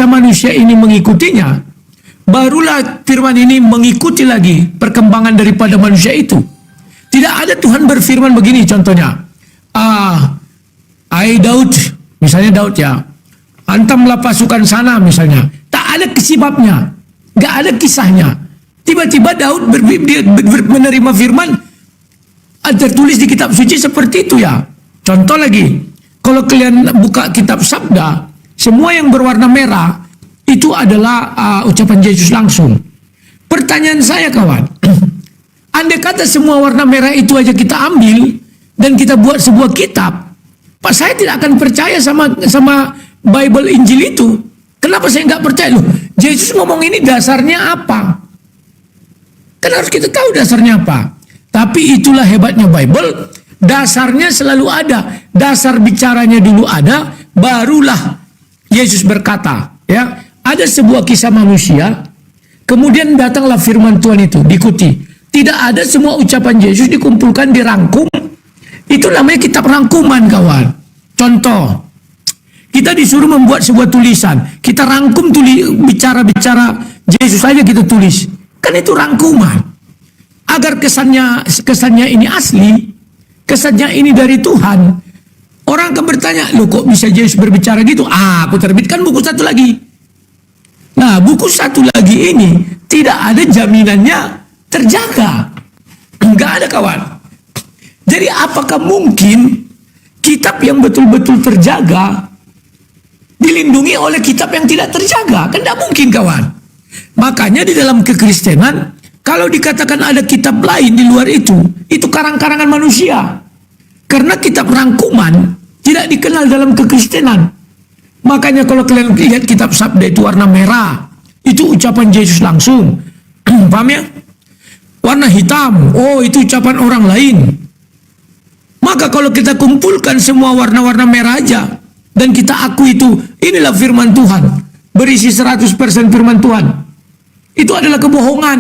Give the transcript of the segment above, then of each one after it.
bangsa manusia ini mengikutinya, barulah firman ini mengikuti lagi perkembangan daripada manusia itu. Tidak ada Tuhan berfirman begini contohnya. Daud, misalnya Daud ya, hantamlah pasukan sana misalnya. Tak ada sebabnya, gak ada kisahnya. Tiba-tiba Daud menerima firman, tertulis di kitab suci seperti itu ya. Contoh lagi, kalau kalian buka kitab Sabda, semua yang berwarna merah itu adalah ucapan Yesus langsung. Pertanyaan saya kawan, andai kata semua warna merah itu aja kita ambil dan kita buat sebuah kitab, Pak, saya tidak akan percaya sama Bible Injil itu. Kenapa saya nggak percaya? Loh, Yesus ngomong ini dasarnya apa? Kan harus kita tahu dasarnya apa. Tapi itulah hebatnya Bible. Dasarnya selalu ada. Dasar bicaranya dulu ada, barulah Yesus berkata. Ya, ada sebuah kisah manusia, kemudian datanglah firman Tuhan itu, diikuti. Tidak ada semua ucapan Yesus dikumpulkan, dirangkum. Itu namanya kitab rangkuman, kawan. Contoh, kita disuruh membuat sebuah tulisan. Kita rangkum bicara-bicara Yesus saja kita tulis. Kan itu rangkuman. Agar kesannya ini asli, kesannya ini dari Tuhan. Orang akan bertanya, loh kok bisa Yesus berbicara gitu? Aku terbitkan buku satu lagi. Nah, buku satu lagi ini tidak ada jaminannya terjaga. Enggak ada, kawan. Jadi apakah mungkin kitab yang betul-betul terjaga dilindungi oleh kitab yang tidak terjaga? Kan tidak mungkin, kawan. Makanya di dalam kekristenan, kalau dikatakan ada kitab lain di luar itu karang-karangan manusia. Karena kitab rangkuman tidak dikenal dalam kekristenan. Makanya kalau kalian lihat kitab Sabda itu warna merah, itu ucapan Yesus langsung. Paham ya? Warna hitam, itu ucapan orang lain. Maka kalau kita kumpulkan semua warna-warna merah aja, dan kita akui itu, inilah firman Tuhan, berisi 100% firman Tuhan, itu adalah kebohongan.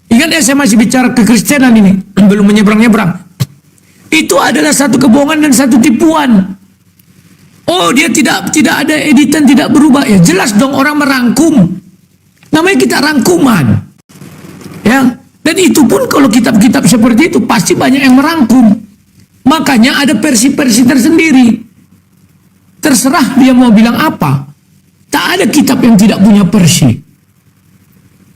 Ingat ya, saya masih bicara kekristenan ini, belum menyeberang-nyeberang. Itu adalah satu kebohongan dan satu tipuan. Dia tidak ada editan, tidak berubah. Ya jelas dong, orang merangkum. Namanya kita rangkuman. Ya, dan itu pun kalau kitab-kitab seperti itu pasti banyak yang merangkum. Makanya ada versi-versi tersendiri. Terserah dia mau bilang apa. Tak ada kitab yang tidak punya versi.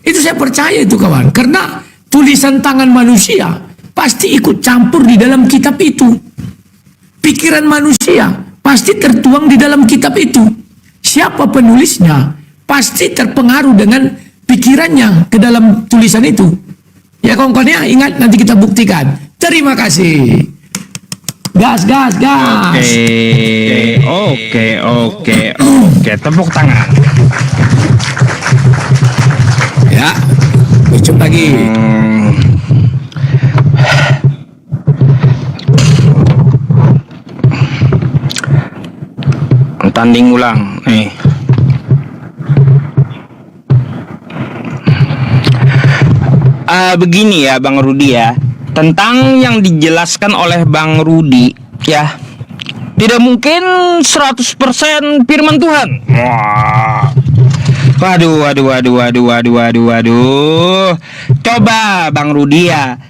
Itu saya percaya itu, kawan. Karena tulisan tangan manusia pasti ikut campur di dalam kitab itu. Pikiran manusia pasti tertuang di dalam kitab itu. Siapa penulisnya pasti terpengaruh dengan pikirannya ke dalam tulisan itu. Ya kawan-kawan ya, ingat, nanti kita buktikan. Terima kasih. Gas. Oke. Tepuk tangan. Ya, ucup lagi. Tanding ulang nih. Begini ya Bang Rudi ya, tentang yang dijelaskan oleh Bang Rudi ya, tidak mungkin 100% firman Tuhan. Wah. Waduh. Coba Bang Rudi ya,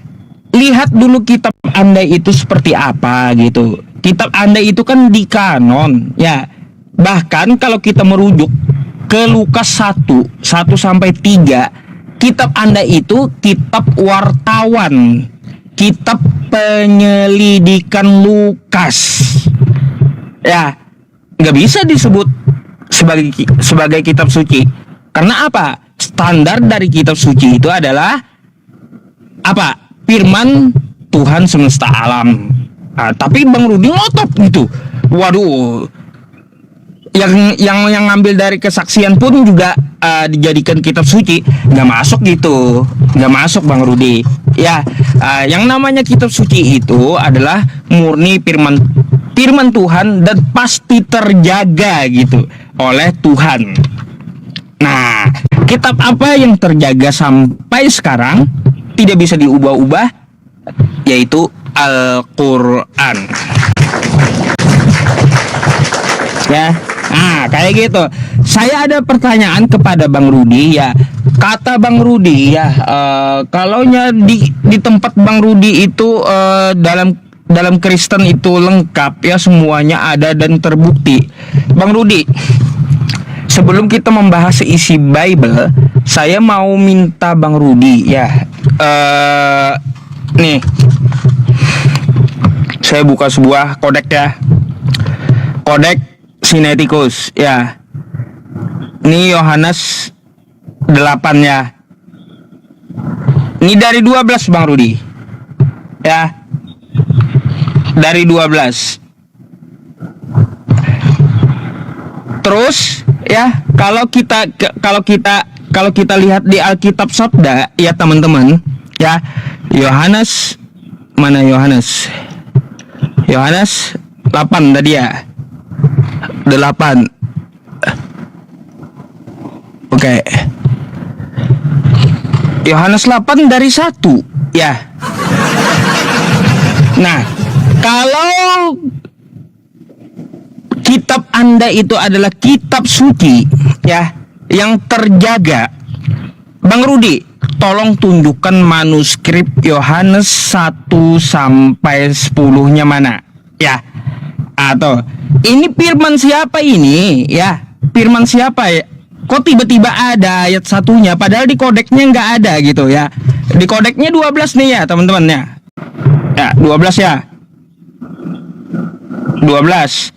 lihat dulu kitab Anda itu seperti apa gitu. Kitab Anda itu kan di kanon ya. Bahkan kalau kita merujuk ke Lukas 1 sampai 3, kitab Anda itu kitab wartawan, kitab penyelidikan Lukas. Ya, nggak bisa disebut sebagai kitab suci. Karena apa? Standar dari kitab suci itu adalah apa? Firman Tuhan semesta alam. Nah, tapi Bang Rudi ngotot gitu. Waduh. Yang ngambil dari kesaksian pun juga dijadikan kitab suci, nggak masuk gitu, nggak masuk Bang Rudi. Ya, yang namanya kitab suci itu adalah murni firman Tuhan dan pasti terjaga gitu oleh Tuhan. Nah, kitab apa yang terjaga sampai sekarang tidak bisa diubah-ubah, yaitu Al-Quran. Ya. Nah, kayak gitu. Saya ada pertanyaan kepada Bang Rudi ya. Kata Bang Rudi ya, kalaunya di tempat Bang Rudi itu dalam Kristen itu lengkap ya, semuanya ada dan terbukti. Bang Rudi, sebelum kita membahas isi Bible, saya mau minta Bang Rudi ya, nih, saya buka sebuah kodek ya, kodek Sinaiticus ya. Ini Yohanes 8 ya. Ini dari 12 Bang Rudi ya, dari 12. Terus ya, kalau kita lihat di Alkitab Sabda ya teman-teman ya, Yohanes, mana Yohanes 8 tadi ya, 8. Oke. Yohanes 8 dari 1 ya. Nah, kalau kitab Anda itu adalah kitab suci ya, yang terjaga, Bang Rudi, tolong tunjukkan manuskrip Yohanes 1 sampai 10-nya mana ya. Atau ini firman siapa ini ya? Firman siapa ya? Kok tiba-tiba ada ayat satunya padahal di kodeknya nggak ada gitu ya. Di kodeknya 12 nih ya teman-teman ya. Ya, 12 ya. 12.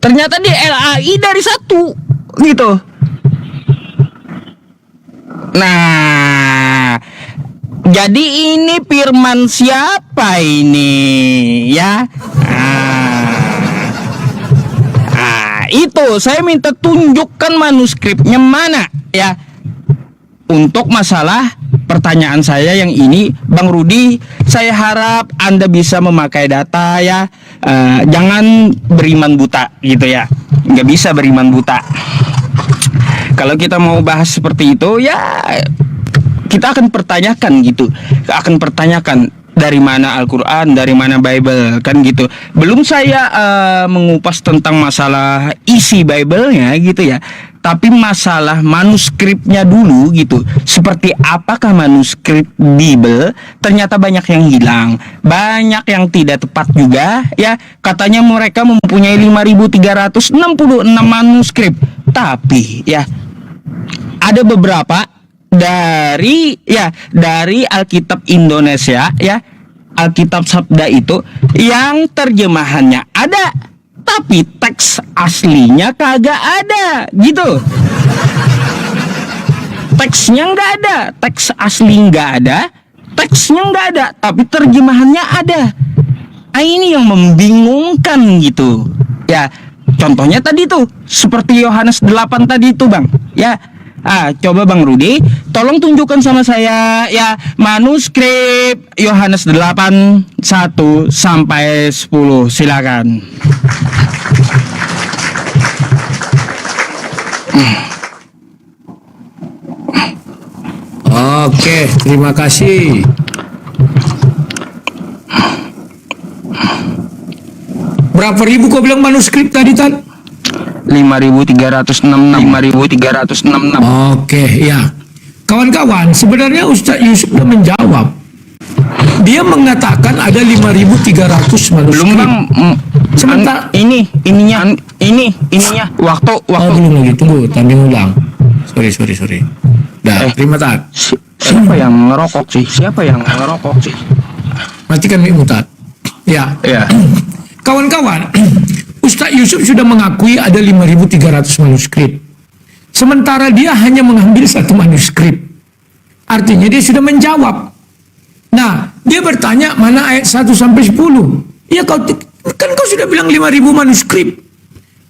Ternyata di LAI dari 1 gitu. Nah, jadi ini firman siapa ini ya? Itu saya minta tunjukkan manuskripnya mana ya. Untuk masalah pertanyaan saya yang ini, Bang Rudi, saya harap Anda bisa memakai data ya. Jangan beriman buta gitu ya. Nggak bisa beriman buta. Kalau kita mau bahas seperti itu ya, kita akan pertanyakan gitu. Akan pertanyakan dari mana Al-Quran, dari mana Bible, kan gitu. Belum saya mengupas tentang masalah isi Bible-nya gitu ya, tapi masalah manuskripnya dulu gitu. Seperti apakah manuskrip Bible? Ternyata banyak yang hilang, banyak yang tidak tepat juga ya. Katanya mereka mempunyai 5.366 manuskrip, tapi ya ada beberapa dari Alkitab Indonesia ya, Alkitab Sabda itu yang terjemahannya ada tapi teks aslinya kagak ada gitu. Teksnya nggak ada, teks asli nggak ada, teksnya nggak ada tapi terjemahannya ada. Ini yang membingungkan gitu ya. Contohnya tadi tuh seperti Yohanes 8 tadi itu Bang ya. Coba Bang Rudi, tolong tunjukkan sama saya ya manuskrip Yohanes 8 1 sampai 10. Silakan. Oke, terima kasih. Berapa ribu kau bilang manuskrip tadi, Tan? 5.366. Oke, ya. Kawan-kawan, sebenarnya Ustaz Yusuf sudah menjawab. Dia mengatakan ada 5.300 manuskrip. Belum Bang. Sebentar. Ininya. Waktu. Belum lagi, tunggu, tadi ulang. Sorry. Dah, terima Tat. Siapa yang ngerokok sih? Matikan mic Tat. Ya. Kawan-kawan, Ustaz Yusuf sudah mengakui ada 5.300 manuskrip. Sementara dia hanya mengambil 1 manuskrip. Artinya dia sudah menjawab. Nah, dia bertanya mana ayat 1 sampai 10. Ya kau sudah bilang 5.000 manuskrip.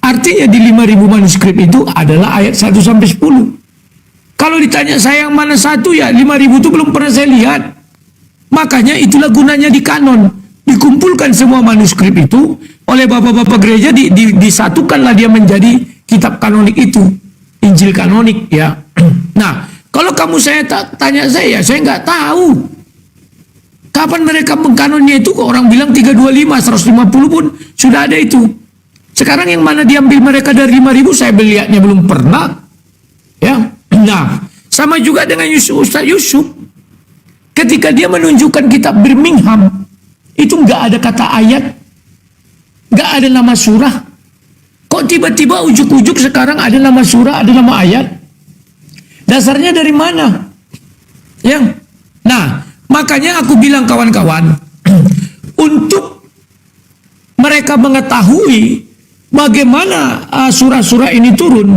Artinya di 5.000 manuskrip itu adalah ayat 1 sampai 10. Kalau ditanya saya yang mana satu, ya 5.000 itu belum pernah saya lihat. Makanya itulah gunanya di kanon. Dikumpulkan semua manuskrip itu oleh bapak-bapak gereja, disatukanlah dia menjadi kitab kanonik itu, Injil kanonik ya. Nah, kalau kamu tanya saya nggak tahu kapan mereka mengkanonnya itu. Kok orang bilang 325, 150 pun sudah ada itu. Sekarang yang mana diambil mereka dari 5.000, saya lihatnya belum pernah. Ya, nah, sama juga dengan Ustaz Yusuf. Ketika dia menunjukkan kitab Birmingham, itu nggak ada kata ayat, nggak ada nama surah. Kok tiba-tiba ujuk-ujuk sekarang ada nama surah, ada nama ayat? Dasarnya dari mana? Ya, nah, makanya aku bilang kawan-kawan, untuk mereka mengetahui bagaimana surah-surah ini turun,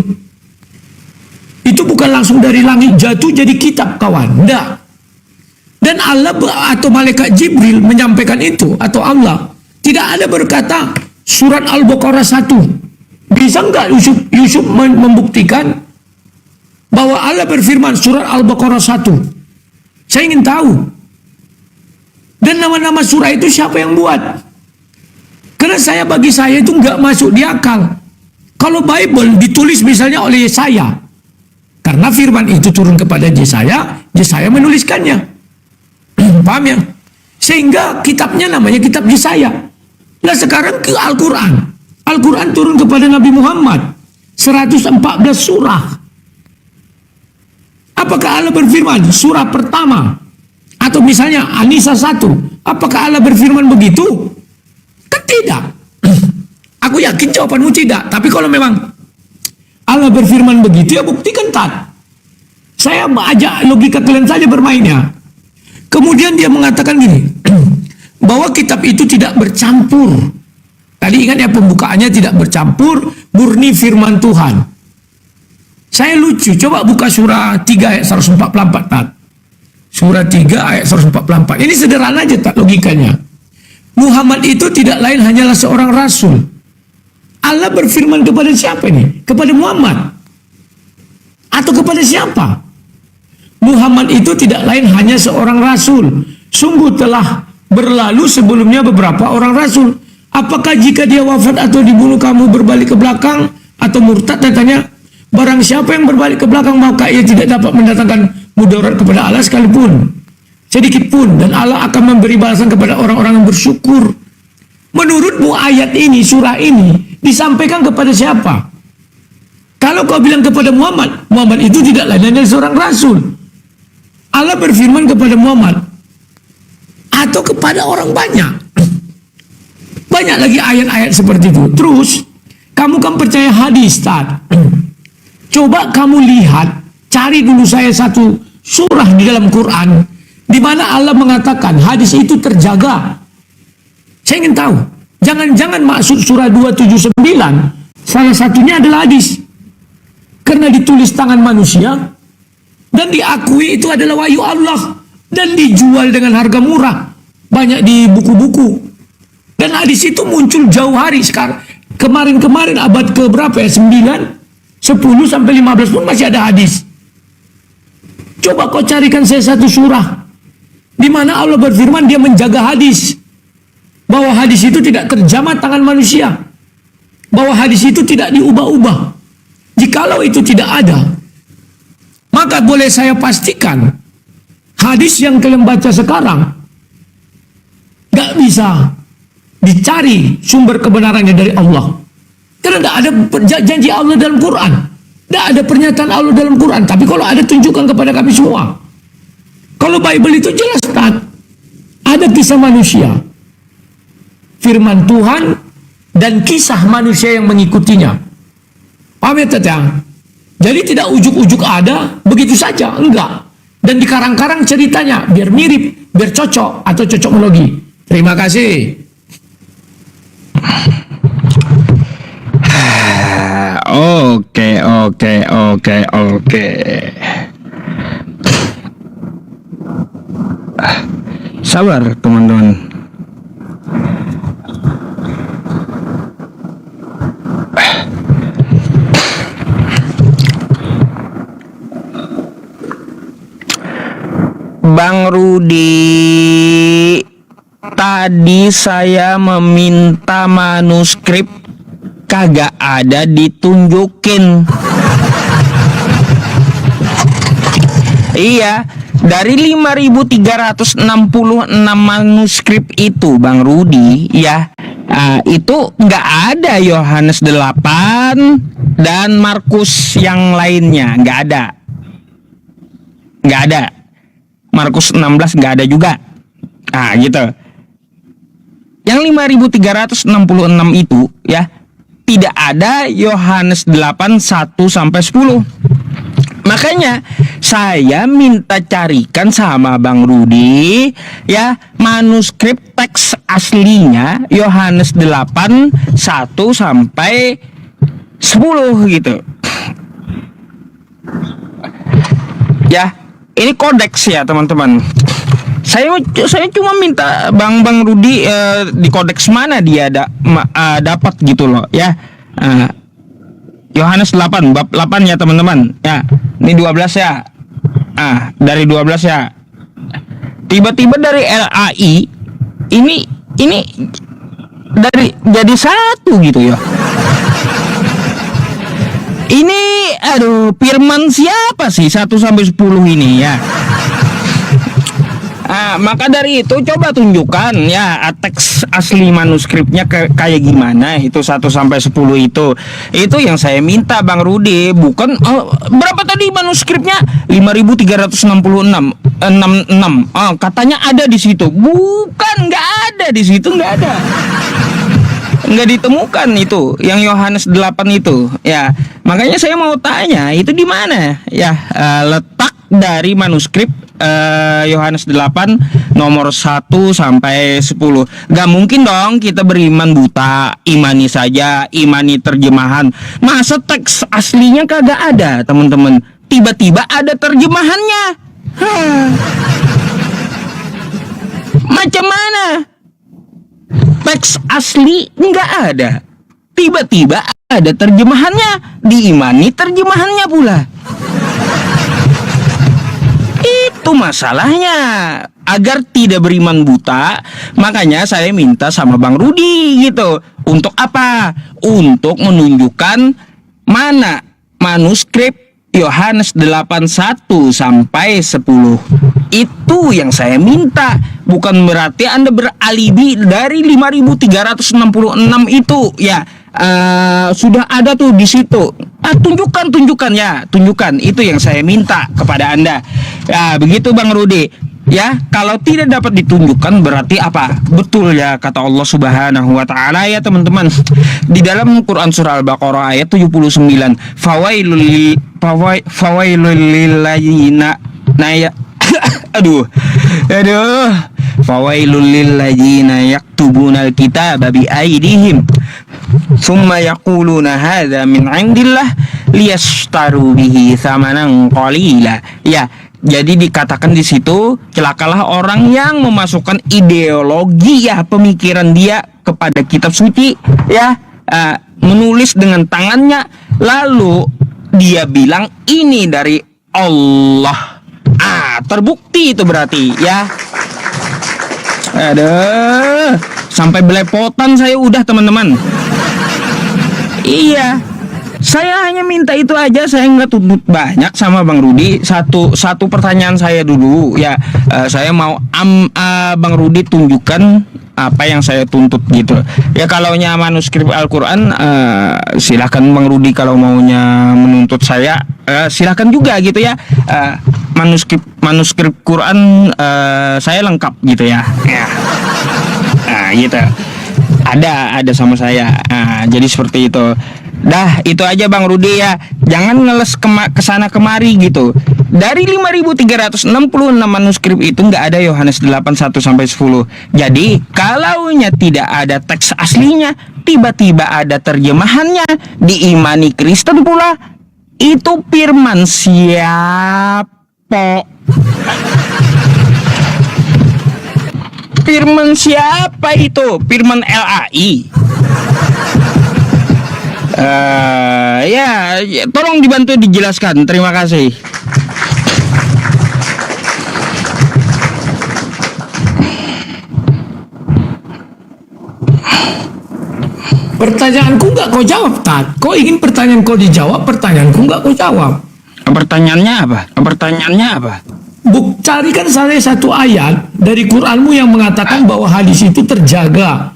itu bukan langsung dari langit jatuh jadi kitab, kawan. Enggak. Dan Allah atau malaikat Jibril menyampaikan itu, atau Allah tidak ada berkata surat Al-Baqarah 1. Bisa enggak Yusuf membuktikan bahwa Allah berfirman surat Al-Baqarah 1? Saya ingin tahu. Dan nama-nama surah itu siapa yang buat? Karena bagi saya itu nggak masuk di akal. Kalau Bible ditulis misalnya oleh Yesaya, karena firman itu turun kepada Yesaya menuliskannya. Paham ya? Sehingga kitabnya namanya kitab Yesaya. Nah sekarang ke Al-Quran. Al-Quran turun kepada Nabi Muhammad 114 surah. Apakah Allah berfirman surah pertama? Atau misalnya An-Nisa 1. Apakah Allah berfirman begitu? Kan tidak. Aku yakin jawabanmu tidak. Tapi kalau memang Allah berfirman begitu, ya buktikan tak. Saya ajak logika kalian saja bermainnya. Kemudian dia mengatakan gini, bahwa kitab itu tidak bercampur. Tadi ingat ya pembukaannya tidak bercampur, murni firman Tuhan. Saya lucu, coba buka surah 3 ayat 144 tak. Surah 3 ayat 144. Ini sederhana aja tak logikanya. Muhammad itu tidak lain hanyalah seorang rasul. Allah berfirman kepada siapa ini? Kepada Muhammad. Atau kepada siapa? Muhammad itu tidak lain hanya seorang rasul. Sungguh telah berlalu sebelumnya beberapa orang rasul. Apakah jika dia wafat atau dibunuh kamu berbalik ke belakang atau murtad? Katanya, barang siapa yang berbalik ke belakang maka ia tidak dapat mendatangkan mudarat kepada Allah sekalipun, sedikit pun, dan Allah akan memberi balasan kepada orang-orang yang bersyukur. Menurutmu ayat ini, surah ini disampaikan kepada siapa? Kalau kau bilang kepada Muhammad, Muhammad itu tidak lain hanya seorang rasul. Allah berfirman kepada Muhammad atau kepada orang banyak. Banyak lagi ayat-ayat seperti itu. Terus kamu kan percaya hadis, Tad. Coba kamu lihat, cari dulu saya satu surah di dalam Quran di mana Allah mengatakan hadis itu terjaga. Saya ingin tahu. Jangan-jangan maksud surah 279 salah satunya adalah hadis. Karena ditulis tangan manusia dan diakui itu adalah wahyu Allah dan dijual dengan harga murah, banyak di buku-buku. Dan hadis itu muncul jauh hari sekarang. Kemarin-kemarin abad ke berapa ya? 9, 10 sampai 15 pun masih ada hadis. Coba kau carikan saya satu surah di mana Allah berfirman dia menjaga hadis, bahwa hadis itu tidak terjamah tangan manusia, bahwa hadis itu tidak diubah-ubah. Jikalau itu tidak ada, maka boleh saya pastikan hadis yang kalian baca sekarang gak bisa dicari sumber kebenarannya dari Allah. Karena tidak ada janji Allah dalam Quran, tidak ada pernyataan Allah dalam Quran. Tapi kalau ada, tunjukkan kepada kami semua. Kalau Bible itu jelas tak ada kisah manusia, firman Tuhan, dan kisah manusia yang mengikutinya. Paham ya Tetang? Jadi tidak ujuk-ujuk ada begitu saja, enggak. Dan dikarang-karang ceritanya biar mirip, biar cocok atau cocokologi. Terima kasih. Oke. Sabar teman-teman. Bang Rudi, tadi saya meminta manuskrip, kagak ada ditunjukin. Iya, dari 5.366 manuskrip itu Bang Rudi ya, Itu nggak ada Yohanes 8 dan Markus yang lainnya, nggak ada. Markus 16 nggak ada juga. Gitu. Yang 5366 itu ya tidak ada Yohanes 8 1 sampai 10. Makanya saya minta carikan sama Bang Rudi ya manuskrip teks aslinya Yohanes 8 1 sampai 10 gitu. Ya, ini kodeks ya teman-teman. Saya cuma minta Bang Rudi di kodeks mana dia dapat gitu loh ya. Yohanes 8 bab 8 ya teman-teman ya. Ini 12 ya. Dari 12 ya. Tiba-tiba dari LAI ini dari jadi satu gitu ya. Ini firman siapa sih 1 sampai 10 ini ya? Maka dari itu coba tunjukkan ya teks asli manuskripnya kayak gimana itu 1 sampai 10 itu. Itu yang saya minta Bang Rudi, bukan berapa tadi manuskripnya? 5366. Katanya ada di situ. Bukan, nggak ada di situ, nggak ada. Nggak ditemukan itu yang Yohanes 8 itu ya. Makanya saya mau tanya itu di mana ya letak dari manuskrip Yohanes 8 nomor 1 sampai 10. Gak mungkin dong kita beriman buta, imani saja, imani terjemahan. Masa teks aslinya kagak ada teman-teman, tiba-tiba ada terjemahannya. Macam mana? Teks asli nggak ada, tiba-tiba ada terjemahannya, diimani terjemahannya pula. Itu masalahnya. Agar tidak beriman buta, makanya saya minta sama Bang Rudi gitu. Untuk apa? Untuk menunjukkan mana manuskrip Yohanes 8:1 sampai 10. Itu yang saya minta. Bukan berarti Anda beralibi dari 5366 itu ya. Sudah ada tuh di situ. Tunjukkan ya, tunjukkan. Itu yang saya minta kepada Anda. Ya, begitu Bang Rudi. Ya, kalau tidak dapat ditunjukkan berarti apa? Betul ya kata Allah Subhanahu wa taala ya teman-teman. Di dalam Quran surah Al-Baqarah ayat 79, fawailul lil ladzina fawailul lil ladzina yaktubunal kitaba bi aydihim thumma yaquluna hadza min 'indillah liyashtaru bihi thamanan qalila. Ya, jadi dikatakan di situ celakalah orang yang memasukkan ideologi ya pemikiran dia kepada kitab suci ya, menulis dengan tangannya lalu dia bilang ini dari Allah. Terbukti itu berarti ya. Sampai belepotan saya udah teman-teman. Iya, saya hanya minta itu aja, saya nggak tuntut banyak sama Bang Rudi. Satu pertanyaan saya dulu ya, saya mau Bang Rudi tunjukkan apa yang saya tuntut gitu. Ya kalaunya manuskrip Al-Quran, silahkan Bang Rudi kalau maunya menuntut saya, silahkan juga gitu ya. Manuskrip Quran saya lengkap gitu ya. Gitu. Ada sama saya. Jadi seperti itu. Dah, itu aja Bang Rudi ya. Jangan ngeles kesana kemari gitu. Dari 5366 manuskrip itu nggak ada Yohanes 8:1 sampai 10. Jadi, kalaunya tidak ada teks aslinya, tiba-tiba ada terjemahannya, diimani Kristen pula, itu firman siapa? Firman siapa itu? Firman LAI. Ya, tolong dibantu dijelaskan. Terima kasih. Pertanyaanku nggak kau jawab, Tat. Kau ingin pertanyaan kau dijawab, pertanyaanku nggak kau jawab. Pertanyaannya apa? Carikan saya satu ayat dari Quranmu yang mengatakan bahwa hadis itu terjaga.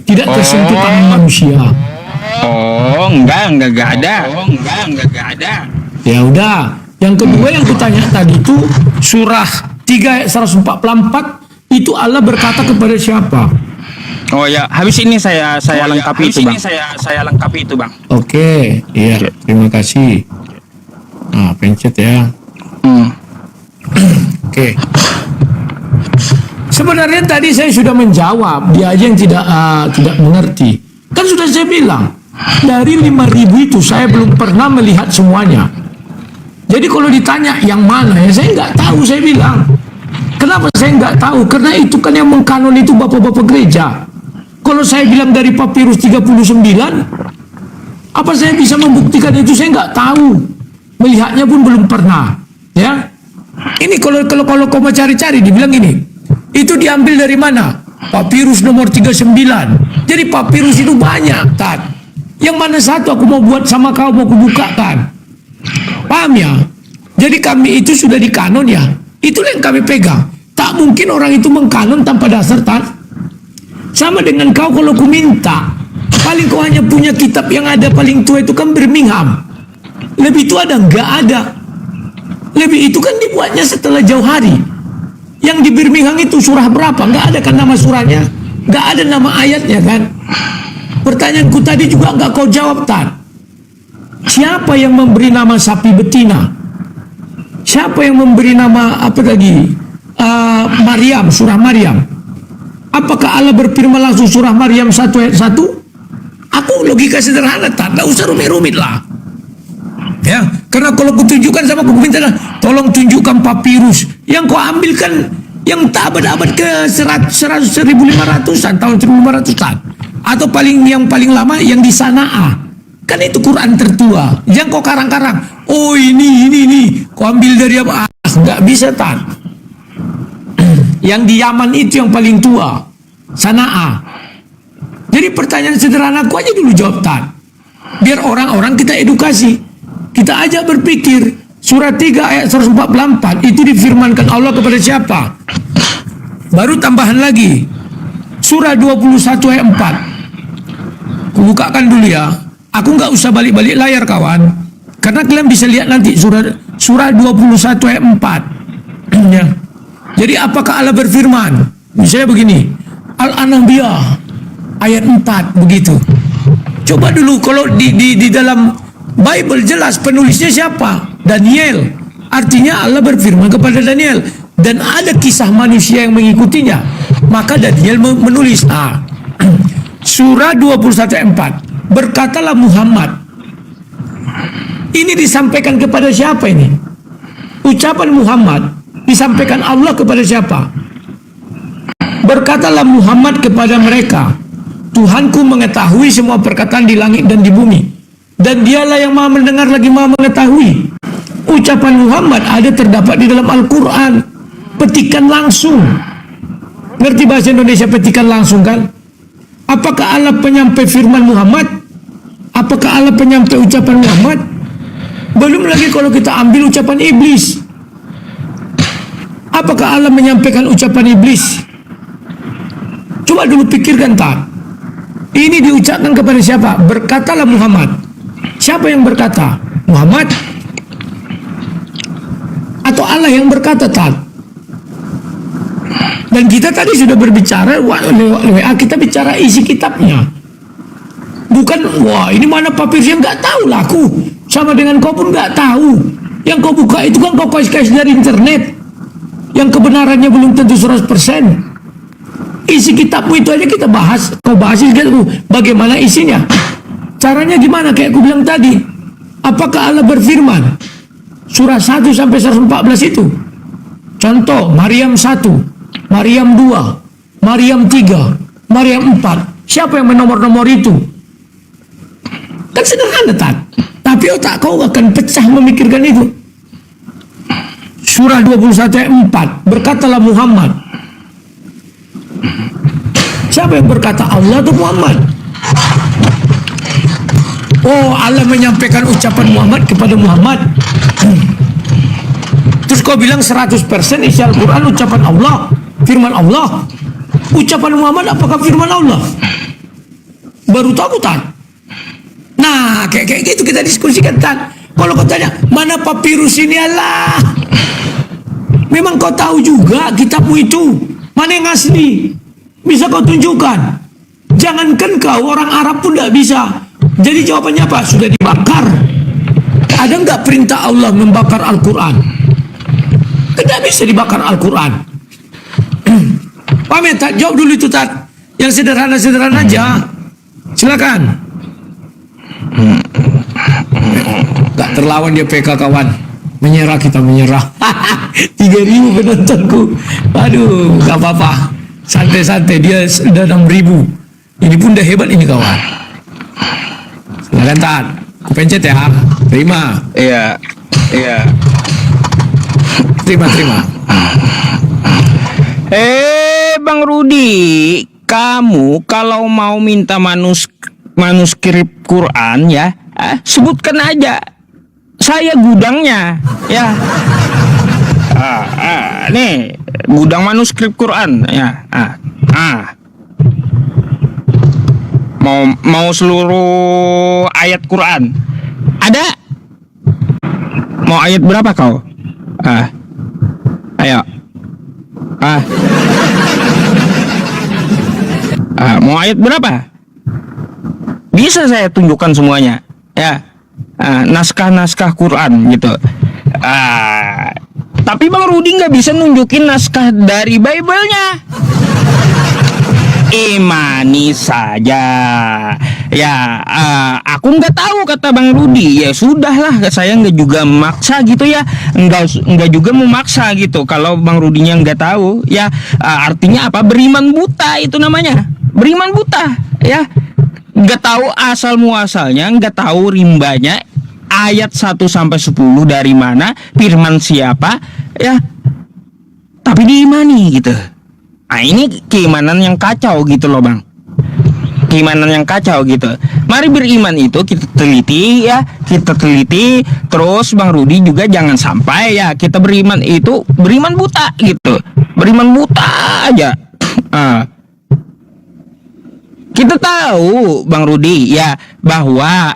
Tidak tersentuh tangan manusia. Oh, enggak ada. Ya udah. Yang kedua yang kutanya tadi itu surah 3 ayat 144 itu Allah berkata kepada siapa? Oh ya, habis ini saya lengkapi itu, Bang. Saya lengkapi itu, Bang. Oke, iya, terima kasih. Nah, pencet ya. Oke. Sebenarnya tadi saya sudah menjawab, dia aja yang tidak mengerti. Kan sudah saya bilang, dari 5.000 itu saya belum pernah melihat semuanya. Jadi kalau ditanya yang mana ya saya nggak tahu, saya bilang. Kenapa saya nggak tahu? Karena itu kan yang mengkanon itu bapak-bapak gereja. Kalau saya bilang dari papirus 39, apa saya bisa membuktikan itu? Saya nggak tahu. Melihatnya pun belum pernah. Ya, ini kalau kau mau cari-cari, dibilang ini, itu diambil dari mana? Papirus nomor 39. Jadi papirus itu banyak, Tat. Yang mana satu aku mau buat sama kau, mau kubukakan. Paham ya? Jadi kami itu sudah di kanon ya. Itulah yang kami pegang. Tak mungkin orang itu mengkanon tanpa dasar, Tat. Sama dengan kau kalau ku minta, paling kau hanya punya kitab yang ada paling tua itu kan Birmingham. Lebih tua ada? Nggak ada. Lebih itu kan dibuatnya setelah jauh hari. Yang di Birmingham itu surah berapa? Nggak ada kan nama surahnya. Nggak ada nama ayatnya kan. Pertanyaanku tadi juga nggak kau jawab, Tat. Siapa yang memberi nama sapi betina? Siapa yang memberi nama apa tadi? Maryam, surah Maryam. Apakah Allah berfirman langsung surah Maryam 1 ayat 1? Aku logika sederhana, tak usah rumit-rumit lah. Ya, karena kalau kutunjukkan sama aku minta, tolong tunjukkan papirus yang kau ambilkan yang tak abad-abad ke 1.500-an, tahun 1.500-an. Atau yang paling lama yang di Sanaa. Kan itu Quran tertua. Yang kau karang-karang. Oh ini. Kau ambil dari apa? Nggak bisa, Tan. Yang di Yaman itu yang paling tua. Sanaa. Jadi pertanyaan sederhana aku aja dulu jawab, Tan. Biar orang-orang kita edukasi. Kita ajak berpikir. Surah 3 ayat 144 itu difirmankan Allah kepada siapa? Baru tambahan lagi. Surah 21 ayat 4. Kubukakan dulu ya. Aku nggak usah balik-balik layar, kawan. Karena kalian bisa lihat nanti surah 21 ayat 4. Ya. Jadi apakah Allah berfirman? Misalnya begini. Al-Anbiya ayat 4 begitu. Coba dulu kalau di dalam Bible jelas penulisnya siapa? Daniel. Artinya Allah berfirman kepada Daniel dan ada kisah manusia yang mengikutinya. Maka Daniel menulis surah 21 ayat 4. Berkatalah Muhammad. Ini disampaikan kepada siapa ini? Ucapan Muhammad disampaikan Allah kepada siapa? Berkatalah Muhammad kepada mereka, Tuhanku mengetahui semua perkataan di langit dan di bumi, dan dialah yang maha mendengar lagi maha mengetahui. Ucapan Muhammad ada terdapat di dalam Al-Quran. Petikan langsung. Ngerti bahasa Indonesia petikan langsung kan? Apakah Allah penyampai firman Muhammad? Apakah Allah penyampai ucapan Muhammad? Belum lagi kalau kita ambil ucapan iblis. Apakah Allah menyampaikan ucapan iblis? Coba dulu pikirkan, tak? Ini diucapkan kepada siapa? Berkatalah Muhammad. Siapa yang berkata? Muhammad? Atau Allah yang berkata, tak? Dan kita tadi sudah berbicara lewat WA, kita bicara isi kitabnya. Bukan, wah ini mana papirusnya, nggak tahu lah aku. Sama dengan kau pun nggak tahu. Yang kau buka itu kan kau kasih dari internet. Yang kebenarannya belum tentu 100%. Isi kitabmu itu aja kita bahas. Kau bahas bagaimana isinya. Caranya gimana? Kayak aku bilang tadi. Apakah Allah berfirman? Surah 1 sampai 114 itu. Contoh, Maryam 1, Maryam 2, Maryam 3, Maryam 4. Siapa yang menomor-nomor itu? Kan sederhana, tak? Tapi otak kau akan pecah memikirkan itu. Surah 21 ayat 4. Berkatalah Muhammad. Siapa yang berkata? Allah atau Muhammad? Oh, Allah menyampaikan ucapan Muhammad kepada Muhammad. Terus kau bilang 100% isi Al-Quran ucapan Allah, firman Allah. Ucapan Muhammad apakah firman Allah? baru tahu Tan. Nah, kayak gitu kita diskusikan Tan. Kalau kau tanya, mana papirus ini Allah? Memang kau tahu juga kitabmu itu. Mana yang asli? Bisa kau tunjukkan. Jangankan kau, orang Arab pun tidak bisa. Jadi jawabannya apa? Sudah dibakar. Ada nggak perintah Allah membakar Al-Quran? Tidak bisa dibakar Al-Quran. Paham ya, Tat? Jawab dulu itu, Tat. Yang sederhana-sederhana aja. Silakan. Gak terlawan dia PK kawan. Menyerah kita menyerah. 3.000 penontonku. Aduh, gak apa-apa. Santai-santai, dia sudah 6.000. Ini pun udah hebat ini kawan. Silakan Tat. Aku pencet ya. Terima. Iya. Terima. Bang Rudi, kamu kalau mau minta manuskrip Quran ya, sebutkan aja. Saya gudangnya, ya. Nih, gudang manuskrip Quran, ya. Mau seluruh ayat Quran. Ada? Mau ayat berapa kau? Ayo. Mau ayat berapa? Bisa saya tunjukkan semuanya, ya. Naskah-naskah Quran gitu. Tapi Bang Rudi nggak bisa nunjukin naskah dari Bible-nya. Imani saja. Ya, aku nggak tahu kata Bang Rudi. Ya sudahlah, saya nggak juga memaksa gitu ya. Nggak juga memaksa gitu. Kalau Bang Rudinya nggak tahu, ya artinya apa? Beriman buta itu namanya. Beriman buta, ya. Nggak tahu asal muasalnya, nggak tahu rimbanya. Ayat 1 sampai 10 dari mana, firman siapa, ya. Tapi diimani gitu. Nah ini keimanan yang kacau gitu loh Bang. Keimanan yang kacau gitu. Mari beriman itu kita teliti ya. Kita teliti. Terus Bang Rudi juga jangan sampai ya kita beriman itu beriman buta gitu. Beriman buta aja. Kita tahu Bang Rudi ya bahwa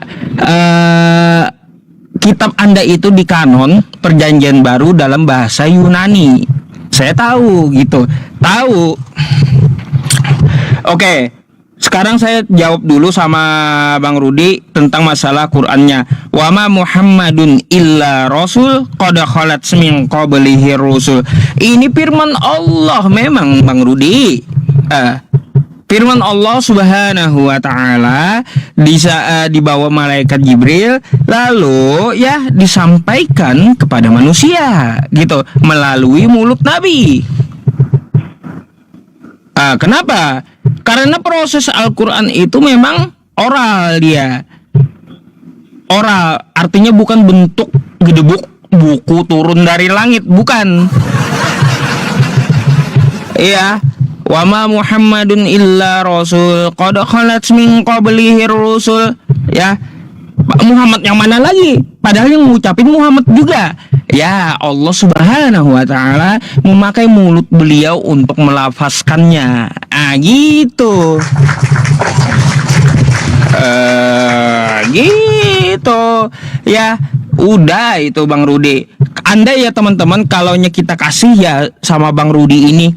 kitab Anda itu di kanon Perjanjian Baru dalam bahasa Yunani. Saya tahu gitu. Tahu. Oke. Sekarang saya jawab dulu sama Bang Rudi tentang masalah Qur'annya. Wa ma Muhammadun illa rasul qad khalat min qablihi rusul. Ini firman Allah memang Bang Rudi. Firman Allah Subhanahu wa taala dibawa malaikat Jibril lalu ya disampaikan kepada manusia gitu melalui mulut Nabi. Kenapa? Karena proses Al-Quran itu memang oral dia. Oral artinya bukan bentuk gedebuk buku turun dari langit, bukan. Iya. Wa ma Muhammadun illa rasul qad khalat min qablihi rusul. Ya. Muhammad yang mana lagi? Padahal yang ngucapin Muhammad juga. Ya, Allah Subhanahu wa taala memakai mulut beliau untuk melafazkannya. Gitu. Gitu. Ya, udah itu Bang Rudi. Anda ya teman-teman, kalaunya kita kasih ya sama Bang Rudi ini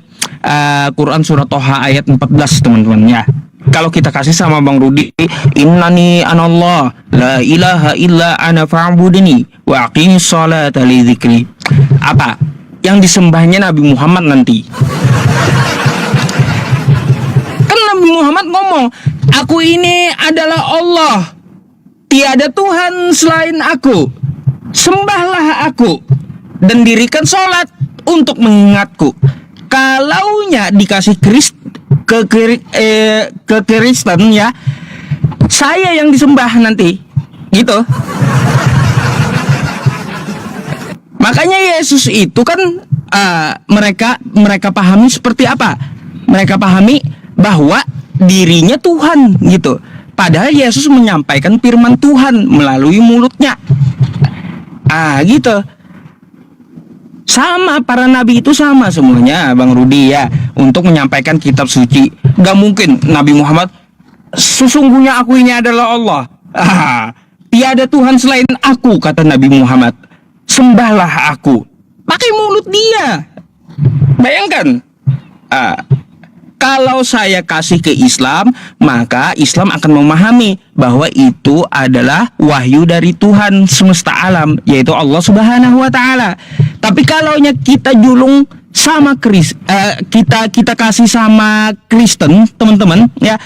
Quran surat Toha ayat 14 teman-teman ya. Kalau kita kasih sama Bang Rudi, innani anallah la ilaha illa ana fa'budni wa aqimis sholata li dzikri. Apa? Yang disembahnya Nabi Muhammad nanti. Kan Nabi Muhammad ngomong, aku ini adalah Allah. Tiada Tuhan selain aku. Sembahlah aku dan dirikan sholat untuk mengingatku. Kalaunya dikasih ke Kristen ya, saya yang disembah nanti gitu. Makanya Yesus itu kan mereka pahami seperti apa? Mereka pahami bahwa dirinya Tuhan gitu. Padahal Yesus menyampaikan firman Tuhan melalui mulutnya. Gitu. Sama, para nabi itu sama semuanya Bang Rudi ya, untuk menyampaikan kitab suci. Gak mungkin Nabi Muhammad sesungguhnya aku ini adalah Allah. Tiada Tuhan selain aku, kata Nabi Muhammad. Sembahlah aku. Pakai mulut dia. Bayangkan. Kalau saya kasih ke Islam, maka Islam akan memahami bahwa itu adalah wahyu dari Tuhan semesta alam, yaitu Allah Subhanahu wa taala. Tapi kalau kita julung sama kita kasih sama Kristen, teman-teman, ya,